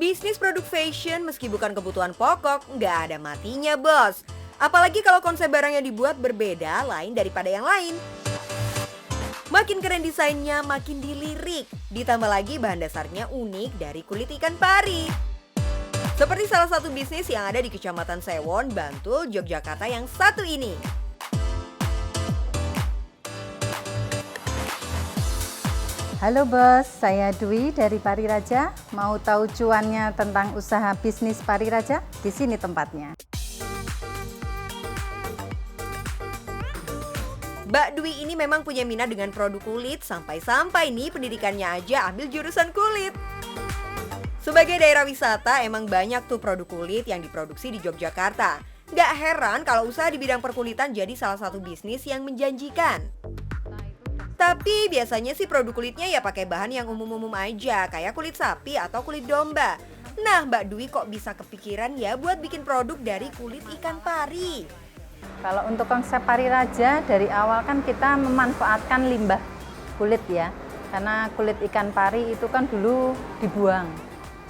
Bisnis produk fashion meski bukan kebutuhan pokok, nggak ada matinya bos. Apalagi kalau konsep barang yang dibuat berbeda, lain daripada yang lain. Makin keren desainnya, makin dilirik. Ditambah lagi bahan dasarnya unik dari kulit ikan pari. Seperti salah satu bisnis yang ada di Kecamatan Sewon, Bantul, Yogyakarta yang satu ini. Halo bos, saya Dwi dari Pari Raja. Mau tahu cuannya tentang usaha bisnis Pari Raja? Di sini tempatnya. Mbak Dwi ini memang punya minat dengan produk kulit, sampai-sampai nih pendidikannya aja ambil jurusan kulit. Sebagai daerah wisata, emang banyak tuh produk kulit yang diproduksi di Yogyakarta. Nggak heran kalau usaha di bidang perkulitan jadi salah satu bisnis yang menjanjikan. Tapi biasanya sih produk kulitnya ya pakai bahan yang umum-umum aja, kayak kulit sapi atau kulit domba. Nah, Mbak Dwi kok bisa kepikiran ya buat bikin produk dari kulit ikan pari? Kalau untuk konsep Pari Raja, dari awal kan kita memanfaatkan limbah kulit ya. Karena kulit ikan pari itu kan dulu dibuang,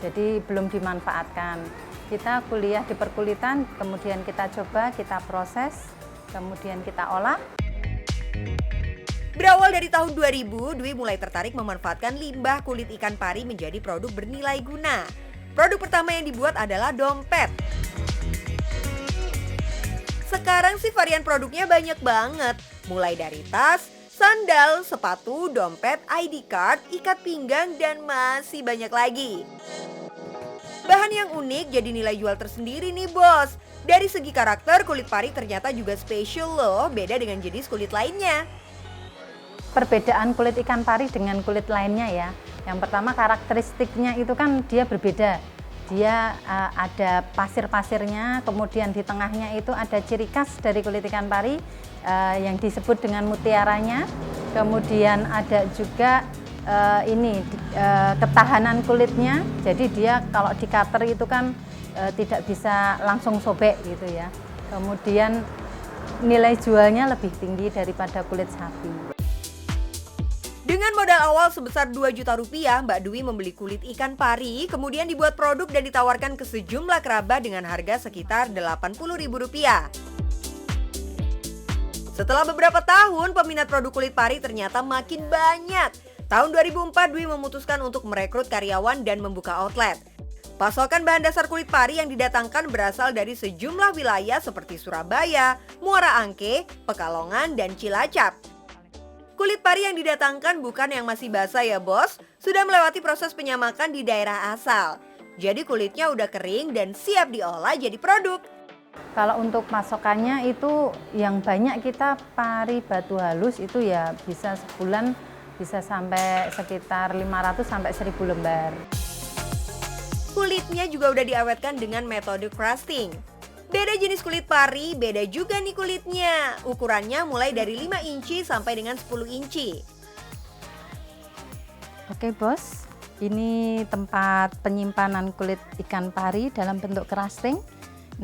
jadi belum dimanfaatkan. Kita kuliah di perkulitan, kemudian kita coba, kita proses, kemudian kita olah. Berawal dari tahun 2000, Dwi mulai tertarik memanfaatkan limbah kulit ikan pari menjadi produk bernilai guna. Produk pertama yang dibuat adalah dompet. Sekarang sih varian produknya banyak banget, mulai dari tas, sandal, sepatu, dompet, ID card, ikat pinggang, dan masih banyak lagi. Bahan yang unik jadi nilai jual tersendiri nih bos. Dari segi karakter, kulit pari ternyata juga spesial loh, beda dengan jenis kulit lainnya. Perbedaan kulit ikan pari dengan kulit lainnya ya. Yang pertama karakteristiknya itu kan dia berbeda. Dia ada pasir-pasirnya, kemudian di tengahnya itu ada ciri khas dari kulit ikan pari yang disebut dengan mutiaranya. Kemudian ada juga ketahanan kulitnya. Jadi dia kalau di cutter itu kan tidak bisa langsung sobek gitu ya. Kemudian nilai jualnya lebih tinggi daripada kulit sapi. Dengan modal awal sebesar 2 juta rupiah, Mbak Dwi membeli kulit ikan pari, kemudian dibuat produk dan ditawarkan ke sejumlah kerabat dengan harga sekitar Rp80.000. Setelah beberapa tahun, peminat produk kulit pari ternyata makin banyak. Tahun 2004, Dwi memutuskan untuk merekrut karyawan dan membuka outlet. Pasokan bahan dasar kulit pari yang didatangkan berasal dari sejumlah wilayah seperti Surabaya, Muara Angke, Pekalongan, dan Cilacap. Kulit pari yang didatangkan bukan yang masih basah ya bos, sudah melewati proses penyamakan di daerah asal. Jadi kulitnya udah kering dan siap diolah jadi produk. Kalau untuk pasokannya itu yang banyak kita pari batu halus itu ya bisa sebulan bisa sampai sekitar 500 sampai 1000 lembar. Kulitnya juga udah diawetkan dengan metode crusting. Beda jenis kulit pari, beda juga nih kulitnya. Ukurannya mulai dari 5 inci sampai dengan 10 inci. Oke bos, ini tempat penyimpanan kulit ikan pari dalam bentuk crusting.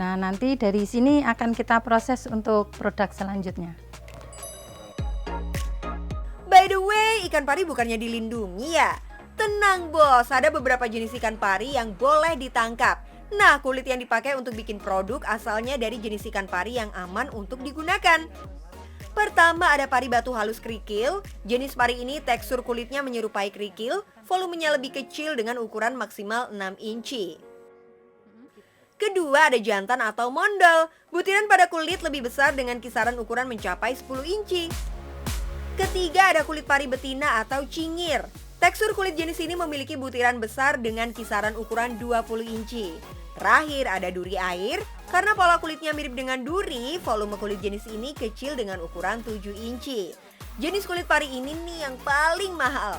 Nah nanti dari sini akan kita proses untuk produk selanjutnya. By the way, ikan pari bukannya dilindungi ya? Tenang bos, ada beberapa jenis ikan pari yang boleh ditangkap. Nah, kulit yang dipakai untuk bikin produk asalnya dari jenis ikan pari yang aman untuk digunakan. Pertama ada pari batu halus kerikil. Jenis pari ini tekstur kulitnya menyerupai kerikil, volumenya lebih kecil dengan ukuran maksimal 6 inci. Kedua ada jantan atau mondol. Butiran pada kulit lebih besar dengan kisaran ukuran mencapai 10 inci. Ketiga ada kulit pari betina atau cingir. Tekstur kulit jenis ini memiliki butiran besar dengan kisaran ukuran 20 inci. Terakhir ada duri air, karena pola kulitnya mirip dengan duri, volume kulit jenis ini kecil dengan ukuran 7 inci. Jenis kulit pari ini nih yang paling mahal.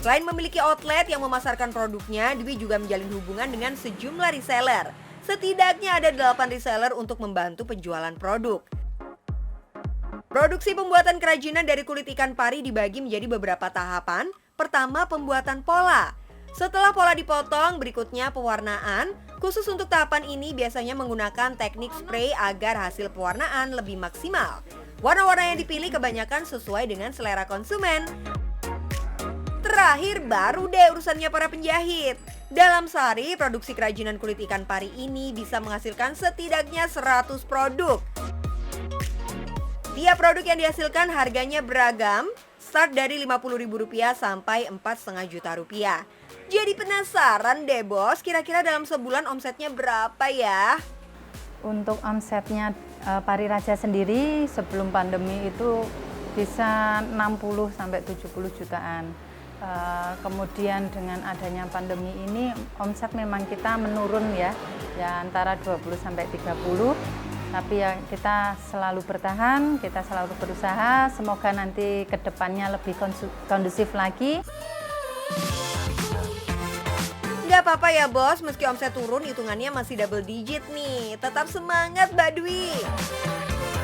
Selain memiliki outlet yang memasarkan produknya, Dwi juga menjalin hubungan dengan sejumlah reseller. Setidaknya ada 8 reseller untuk membantu penjualan produk. Produksi pembuatan kerajinan dari kulit ikan pari dibagi menjadi beberapa tahapan. Pertama, pembuatan pola. Setelah pola dipotong, berikutnya pewarnaan. Khusus untuk tahapan ini biasanya menggunakan teknik spray agar hasil pewarnaan lebih maksimal. Warna-warna yang dipilih kebanyakan sesuai dengan selera konsumen. Terakhir baru deh urusannya para penjahit. Dalam sehari, produksi kerajinan kulit ikan pari ini bisa menghasilkan setidaknya 100 produk. Tiap produk yang dihasilkan harganya beragam, start dari Rp50.000 sampai Rp4,5 juta. Jadi penasaran deh bos, kira-kira dalam sebulan omsetnya berapa ya? Untuk omsetnya Pari Raja sendiri sebelum pandemi itu bisa 60 sampai 70 jutaan. Kemudian dengan adanya pandemi ini omset memang kita menurun ya antara 20 sampai 30. Tapi ya kita selalu bertahan, kita selalu berusaha, semoga nanti ke depannya lebih kondusif lagi. Nggak apa-apa ya bos, meski omset turun hitungannya masih double digit nih. Tetap semangat Mbak Dwi.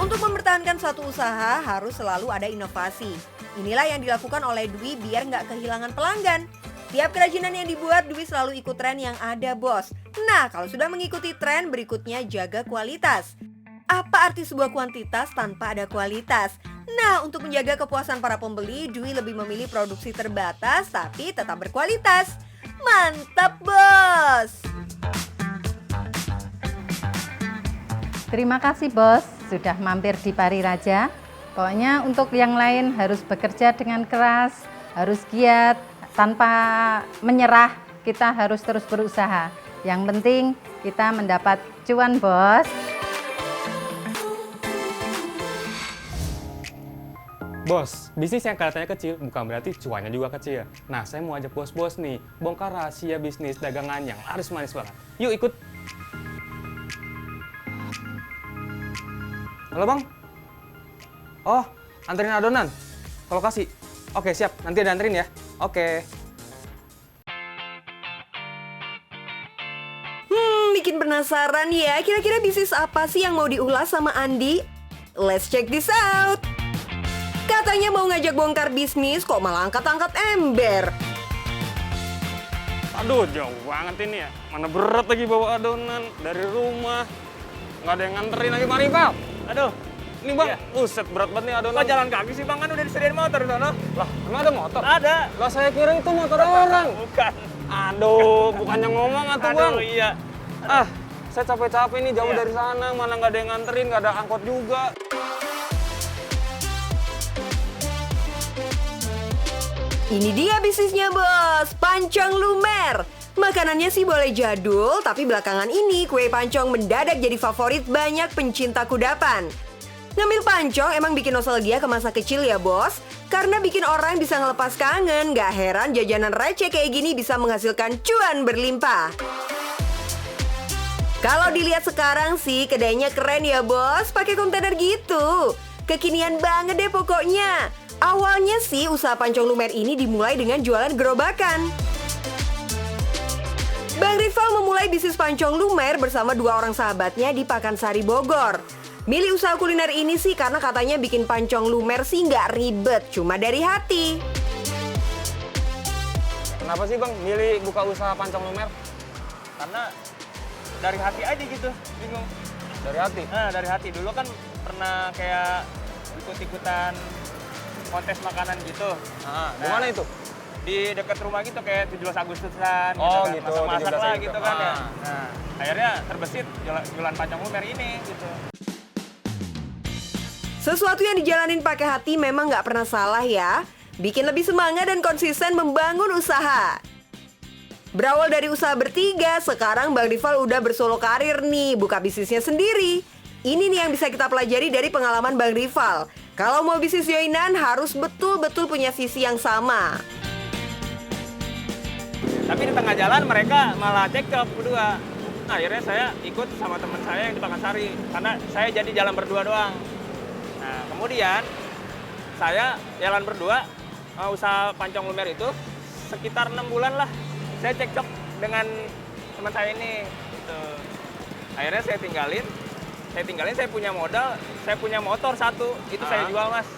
Untuk mempertahankan suatu usaha harus selalu ada inovasi. Inilah yang dilakukan oleh Dwi biar nggak kehilangan pelanggan. Tiap kerajinan yang dibuat, Dwi selalu ikut tren yang ada bos. Nah, kalau sudah mengikuti tren, berikutnya jaga kualitas. Apa arti sebuah kuantitas tanpa ada kualitas? Nah, untuk menjaga kepuasan para pembeli, Dwi lebih memilih produksi terbatas tapi tetap berkualitas. Mantap bos! Terima kasih bos, sudah mampir di Pari Raja. Pokoknya untuk yang lain harus bekerja dengan keras, harus giat, tanpa menyerah, kita harus terus berusaha. Yang penting kita mendapat cuan bos. Bos, bisnis yang kelihatannya kecil bukan berarti cuannya juga kecil. Nah, saya mau ajak bos-bos nih, bongkar rahasia bisnis dagangan yang laris manis banget. Yuk ikut. Halo bang? Oh, anterin adonan. Ke lokasi. Oke, siap. Nanti ada anterin ya. Oke. Bikin penasaran ya, kira-kira bisnis apa sih yang mau diulas sama Andi? Let's check this out. Katanya mau ngajak bongkar bisnis, kok malah angkat-angkat ember. Aduh, jauh banget ini ya. Mana berat lagi bawa adonan dari rumah. Nggak ada yang nganterin lagi, mari Pak. Aduh, ini bang, buset berat banget nih adonan. Kok jalan kaki sih bang, kan udah disediain motor di sana? Lah, emang ada motor? Ada. Lah saya kira itu motor orang. Bukan. Aduh, bukannya ngomong atuh bang. Aduh, iya. Ah, saya capek-capek nih jauh dari sana, mana nggak ada yang nganterin, nggak ada angkot juga. Ini dia bisnisnya bos, pancong lumer. Makanannya sih boleh jadul, tapi belakangan ini kue pancong mendadak jadi favorit banyak pencinta kudapan. Ngambil pancong emang bikin nostalgia ke masa kecil ya bos, karena bikin orang bisa ngelepas kangen. Gak heran jajanan receh kayak gini bisa menghasilkan cuan berlimpah. Kalau dilihat sekarang sih kedainya keren ya bos, pakai kontainer gitu. Kekinian banget deh pokoknya. Awalnya sih usaha pancong lumer ini dimulai dengan jualan gerobakan. Bang Rival memulai bisnis pancong lumer bersama dua orang sahabatnya di Pakansari, Bogor. Milih usaha kuliner ini sih karena katanya bikin pancong lumer sih nggak ribet, cuma dari hati. Kenapa sih bang milih buka usaha pancong lumer? Karena dari hati aja gitu, bingung. Dari hati? Nah, dari hati. Dulu kan pernah kayak ikut-ikutan kontes makanan gitu. Di mana itu? Di dekat rumah gitu, kayak 17 Agustusan Oh, gitu, gitu, kan. Masak-masak 17 lah gitu. gitu kan ya. Ah. Nah, akhirnya terbesit jualan pancong lumer ini gitu. Sesuatu yang dijalanin pakai hati memang nggak pernah salah ya. Bikin lebih semangat dan konsisten membangun usaha. Berawal dari usaha bertiga, sekarang Bang Rival udah bersolo karir nih, buka bisnisnya sendiri. Ini nih yang bisa kita pelajari dari pengalaman Bang Rival. Kalau mau bisnis joinan harus betul-betul punya visi yang sama. Tapi di tengah jalan mereka malah cekcok berdua. Nah, akhirnya saya ikut sama teman saya yang di Pakansari. Karena saya jadi jalan berdua doang. Nah, kemudian saya jalan berdua, usaha pancong lumer itu sekitar 6 bulan lah. Saya cekcok dengan teman saya ini. Gitu. Akhirnya saya tinggalin, saya punya modal, saya punya motor satu, itu saya jual mas.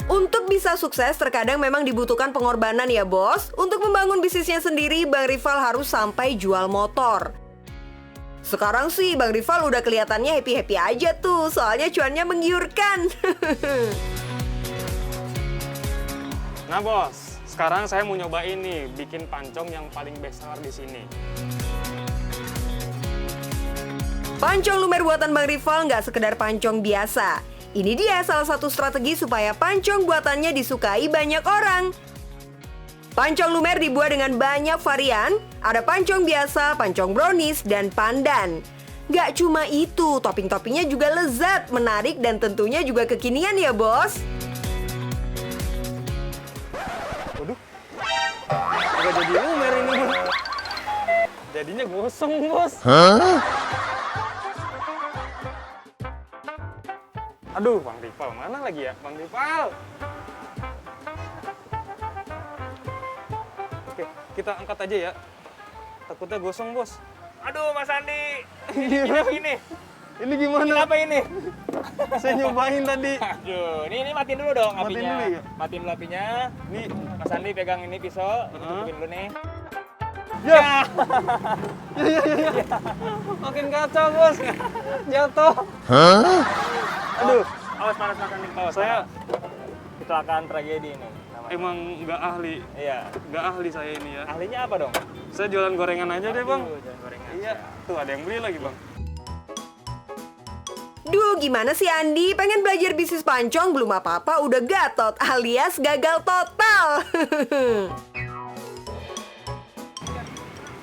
Untuk bisa sukses terkadang memang dibutuhkan pengorbanan ya bos. Untuk membangun bisnisnya sendiri, Bang Rival harus sampai jual motor. Sekarang sih Bang Rival udah kelihatannya happy-happy aja tuh, soalnya cuannya menggiurkan. Nah bos, sekarang saya mau nyoba ini, bikin pancong yang paling best seller di sini. Pancong lumer buatan Bang Rival nggak sekedar pancong biasa. Ini dia salah satu strategi supaya pancong buatannya disukai banyak orang. Pancong lumer dibuat dengan banyak varian, ada pancong biasa, pancong brownies, dan pandan. Nggak cuma itu, topping-toppingnya juga lezat, menarik, dan tentunya juga kekinian ya bos. Waduh, nggak jadi lumer ini bos. Jadinya gosong bos. Aduh, Bang Rival, mana lagi ya? Bang Rival. Oke, kita angkat aja ya. Takutnya gosong, bos. Aduh, Mas Andi. Ini apa ini? Ini gimana? Apa ini? Saya nyobain tadi. Aduh, ini matiin dulu dong Matiin apinya. dulu ya? Matiin dulu apinya. Nih, Mas Andi pegang ini pisau, tutupin dulu nih. ya. Makin kacau, bos. Jatuh. Aduh, Awas panas Mas Andi. Awas, saya kecelakaan tragedi ini. namanya. emang nggak ahli. Iya. Nggak ahli saya ini ya. Ahlinya apa dong? Saya jualan gorengan aja deh, Bang. Aduh, jangan gorengan. Iya, tuh ada yang beli lagi, Bang. Duh, gimana sih Andi? Pengen belajar bisnis pancong belum apa-apa udah gatot alias gagal total.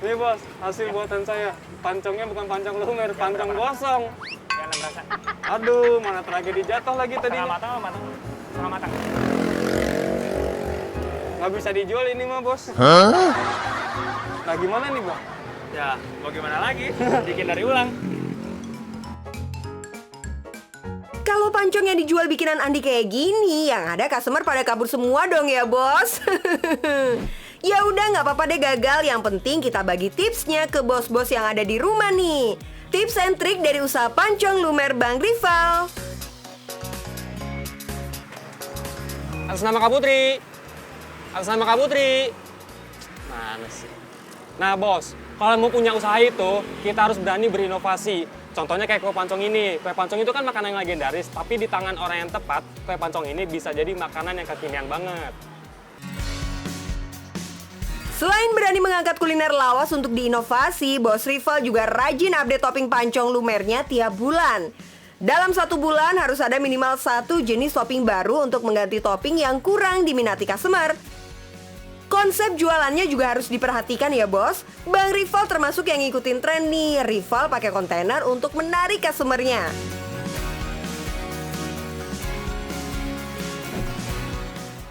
Ini bos, hasil buatan saya. Pancongnya bukan pancong lumer, pancong gosong. Jangan merasa. Aduh, mana tragedi jatuh lagi tadi. Setengah matang apa matang? Setengah matang. Nggak bisa dijual ini mah, bos. Nah, gimana nih, Bang? Ya, mau gimana lagi? Bikin dari ulang. Kalau pancong yang dijual bikinan Andi kayak gini, yang ada customer pada kabur semua dong ya bos. Ya udah nggak apa-apa deh gagal, yang penting kita bagi tipsnya ke bos-bos yang ada di rumah nih. Tips and trik dari usaha pancong lumer Bang Rival. Atas nama Kak Putri. Atas nama Kak Putri. Mana sih? Nah, bos, kalau mau punya usaha itu, kita harus berani berinovasi. Contohnya kayak kue pancong ini. Kue pancong itu kan makanan yang legendaris, tapi di tangan orang yang tepat, kue pancong ini bisa jadi makanan yang kekinian banget. Selain berani mengangkat kuliner lawas untuk diinovasi, Bos Rival juga rajin update topping pancong lumernya tiap bulan. Dalam 1 bulan harus ada minimal 1 jenis topping baru untuk mengganti topping yang kurang diminati customer. Konsep jualannya juga harus diperhatikan ya bos. Bang Rival termasuk yang ngikutin tren nih. Rival pakai kontainer untuk menarik customernya.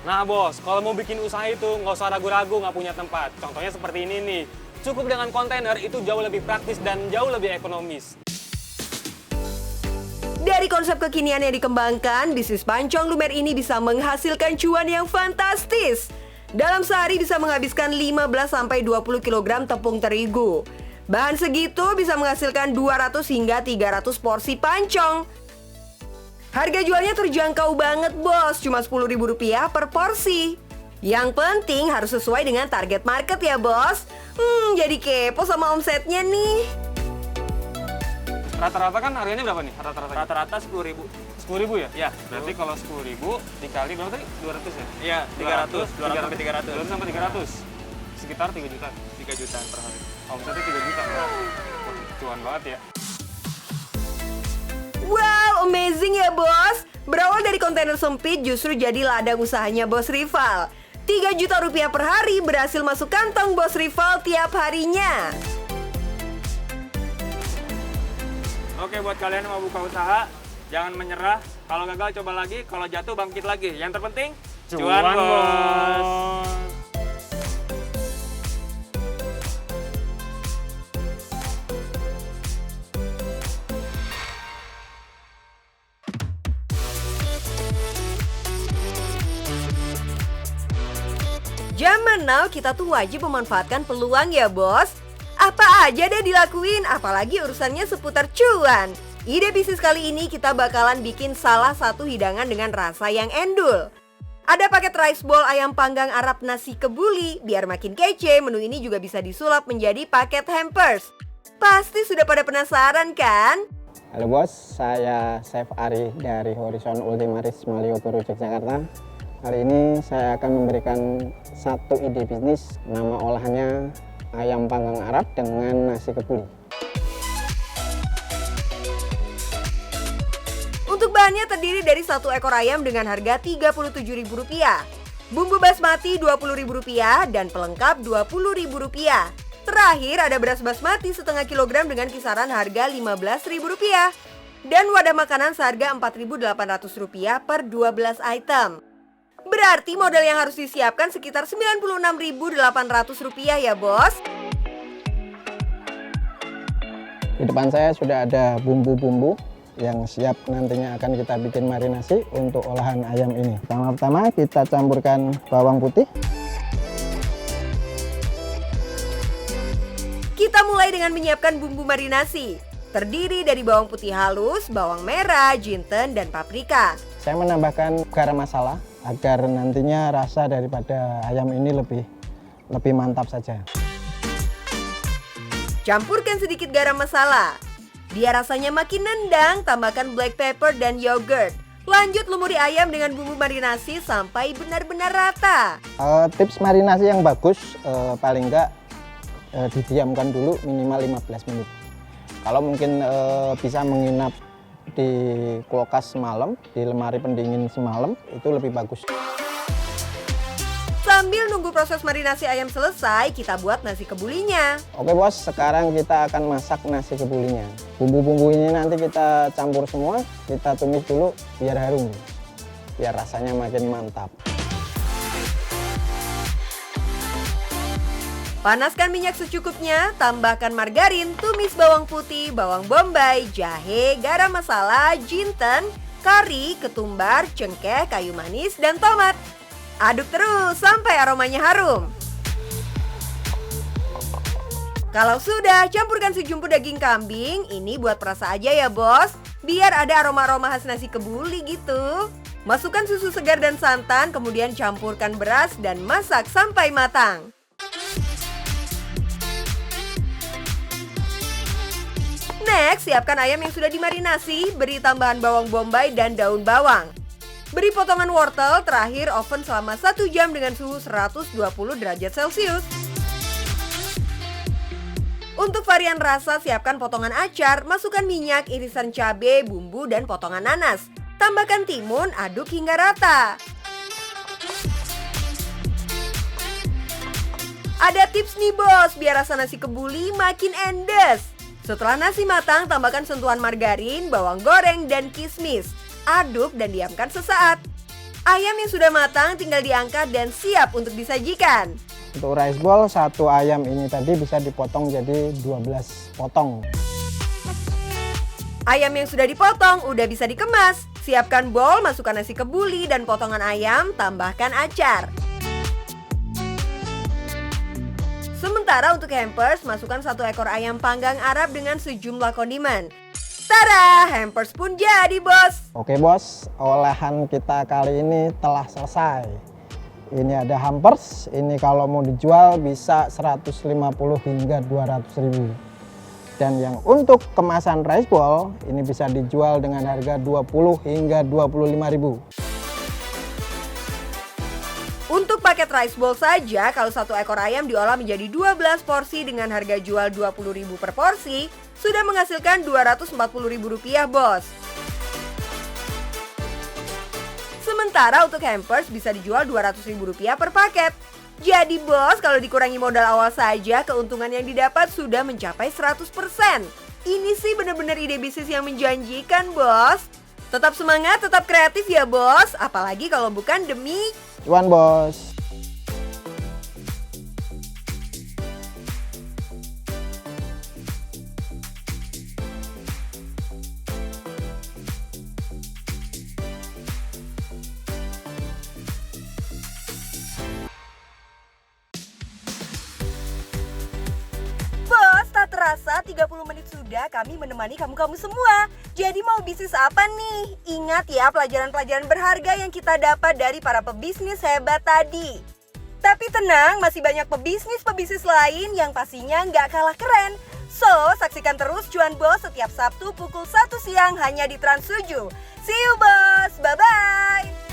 Nah bos, kalau mau bikin usaha itu nggak usah ragu-ragu nggak punya tempat. Contohnya seperti ini nih. Cukup dengan kontainer itu jauh lebih praktis dan jauh lebih ekonomis. Dari konsep kekinian yang dikembangkan, bisnis pancong lumer ini bisa menghasilkan cuan yang fantastis. Dalam sehari bisa menghabiskan 15-20 kg tepung terigu. Bahan segitu bisa menghasilkan 200 hingga 300 porsi pancong. Harga jualnya terjangkau banget bos, cuma Rp10.000 per porsi. Yang penting harus sesuai dengan target market ya bos. Jadi kepo sama omsetnya nih. Rata-rata kan harganya berapa nih? Rata-rata 10.000. 10.000 ya? Ya. Berarti kalau 10.000 dikali berapa tadi? 200 ya? Iya, 200 sampai 300. 200 sampai 300. Sekitar 3 juta. 3 jutaan per hari. Omsetnya 3 juta. Wah, cuan banget ya. Wow, amazing ya bos. Berawal dari kontainer sempit justru jadi ladang usahanya Bos Rival. 3 juta rupiah per hari berhasil masuk kantong Bos Rival tiap harinya. Oke, buat kalian yang mau buka usaha, jangan menyerah. Kalau gagal coba lagi, kalau jatuh bangkit lagi. Yang terpenting cuan bos. Zaman now kita tuh wajib memanfaatkan peluang ya bos. Apa aja deh dilakuin, apalagi urusannya seputar cuan. Ide bisnis kali ini kita bakalan bikin salah satu hidangan dengan rasa yang endul. Ada paket rice bowl ayam panggang Arab nasi kebuli. Biar makin kece, menu ini juga bisa disulap menjadi paket hampers. Pasti sudah pada penasaran kan? Halo bos, saya Chef Ari dari Horizon Ultimaris Malioboro, Yogyakarta. Kali ini saya akan memberikan satu ide bisnis, nama olahannya ayam panggang Arab dengan nasi kebuli. Untuk bahannya terdiri dari 1 ekor ayam dengan harga Rp37.000, bumbu basmati Rp20.000 dan pelengkap Rp20.000. Terakhir ada beras basmati setengah kilogram dengan kisaran harga Rp15.000 dan wadah makanan seharga Rp4.800 per 12 item. Berarti modal yang harus disiapkan sekitar Rp96.800 ya bos. Di depan saya sudah ada bumbu-bumbu yang siap nantinya akan kita bikin marinasi untuk olahan ayam ini. Pertama-tama kita campurkan bawang putih. Kita mulai dengan menyiapkan bumbu marinasi. Terdiri dari bawang putih halus, bawang merah, jinten, dan paprika. Saya menambahkan garam masala agar nantinya rasa daripada ayam ini lebih mantap saja. Campurkan sedikit garam masala. Biar rasanya makin nendang, tambahkan black pepper dan yogurt. Lanjut lumuri ayam dengan bumbu marinasi sampai benar-benar rata. Tips marinasi yang bagus paling enggak didiamkan dulu minimal 15 menit. Kalau mungkin bisa menginap di kulkas semalam, di lemari pendingin semalam, itu lebih bagus. Sambil nunggu proses marinasi ayam selesai, kita buat nasi kebulinya. Oke bos, sekarang kita akan masak nasi kebulinya. Bumbu-bumbu ini nanti kita campur semua, kita tumis dulu biar harum, biar rasanya makin mantap. Panaskan minyak secukupnya, tambahkan margarin, tumis bawang putih, bawang bombay, jahe, garam masala, jinten, kari, ketumbar, cengkeh, kayu manis, dan tomat. Aduk terus sampai aromanya harum. Kalau sudah, campurkan sejumput daging kambing. Ini buat perasa aja ya bos, biar ada aroma-aroma khas nasi kebuli gitu. Masukkan susu segar dan santan, kemudian campurkan beras dan masak sampai matang. Next, siapkan ayam yang sudah dimarinasi, beri tambahan bawang bombay dan daun bawang. Beri potongan wortel, terakhir oven selama 1 jam dengan suhu 120 derajat Celcius. Untuk varian rasa, siapkan potongan acar, masukkan minyak, irisan cabai, bumbu, dan potongan nanas. Tambahkan timun, aduk hingga rata. Ada tips nih bos, biar rasa nasi kebuli makin endes. Setelah nasi matang, tambahkan sentuhan margarin, bawang goreng, dan kismis. Aduk dan diamkan sesaat. Ayam yang sudah matang tinggal diangkat dan siap untuk disajikan. Untuk rice ball, satu ayam ini tadi bisa dipotong jadi 12 potong. Ayam yang sudah dipotong udah bisa dikemas. Siapkan bowl, masukkan nasi kebuli dan potongan ayam, tambahkan acar. Sementara untuk hampers, masukkan 1 ekor ayam panggang Arab dengan sejumlah kondimen. Tada, hampers pun jadi bos. Oke bos, olahan kita kali ini telah selesai. Ini ada hampers, ini kalau mau dijual bisa 150 hingga 200 ribu. Dan yang untuk kemasan rice ball, ini bisa dijual dengan harga 20 hingga 25 ribu. Untuk paket rice ball saja, kalau 1 ekor ayam diolah menjadi 12 porsi dengan harga jual Rp20.000 per porsi, sudah menghasilkan Rp240.000 bos. Sementara untuk hampers bisa dijual Rp200.000 per paket. Jadi bos, kalau dikurangi modal awal saja, keuntungan yang didapat sudah mencapai 100%. Ini sih benar-benar ide bisnis yang menjanjikan bos. Tetap semangat, tetap kreatif ya bos, apalagi kalau bukan demi Cuan bos. Bos, tak terasa 30 menit sudah kami menemani kamu-kamu semua. Jadi mau bisnis apa nih? Ingat ya pelajaran-pelajaran berharga yang kita dapat dari para pebisnis hebat tadi. Tapi tenang, masih banyak pebisnis-pebisnis lain yang pastinya nggak kalah keren. So, saksikan terus Cuan Bos setiap Sabtu pukul 1 siang hanya di Trans 7. See you bos, bye-bye!